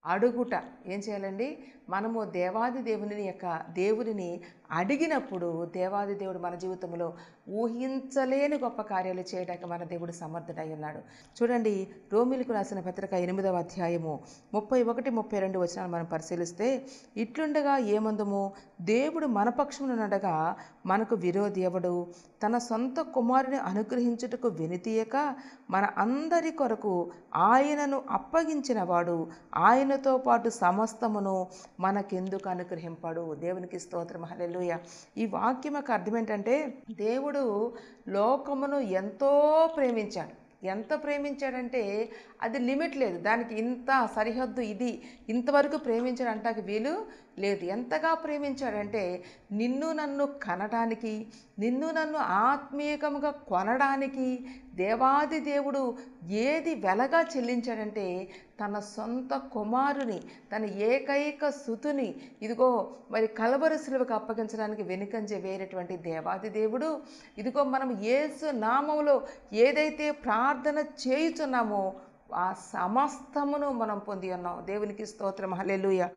అడుగుట. ఏం చేయాలండి? మనము దేవాది దేవునిని అడిగినప్పుడు దేవాది దేవుడు మన జీవితంలో ఊహించలేని గొప్ప కార్యాలు చేయడానికి మన దేవుడు సమర్థుడై ఉన్నాడు. చూడండి, రోమీయులకు రాసిన పత్రిక 8వ అధ్యాయము 31, 32 వచనాలు మనం పరిశీలిస్తే, ఇట్లుండగా ఏమందుము, దేవుడు మన పక్షమునుండగా మనకు విరోధి ఎవడు? తన సొంత కుమారుని అనుగ్రహించుటకు వెనుతీయక మన అందరి కొరకు ఆయనను అప్పగించిన వాడు ఆయనతో పాటు సమస్తమును మనకెందుకు అనుగ్రహింపడు? దేవునికి స్తోత్రం, హల్లెలూయా. ఈ వాక్యం యొక్క అర్థం ఏంటంటే, దేవుడు లోకమును ఎంతో ప్రేమించాడు. ఎంత ప్రేమించాడంటే అది లిమిట్ లేదు, దానికి ఇంత సరిహద్దు, ఇది ఇంతవరకు ప్రేమించాడు అంటానికి వీలు లేదు. ఎంతగా ప్రేమించాడంటే నిన్ను నన్ను కనడానికి, నిన్ను నన్ను ఆత్మీయముగా కొనడానికి దేవాది దేవుడు ఏది వెలగా చెల్లించాడంటే తన సొంత కుమారుని, తన ఏకైక సుతుని ఇదిగో మరి కలవరి శిలువకు అప్పగించడానికి వెనుకంజ వేరేటువంటి దేవాది దేవుడు ఇదిగో మనం యేసు నామములో ఏదైతే ప్రార్థన చేయుచున్నామో ఆ సమస్తమును మనం పొంది ఉన్నాం. దేవునికి స్తోత్రం, హల్లెలూయా.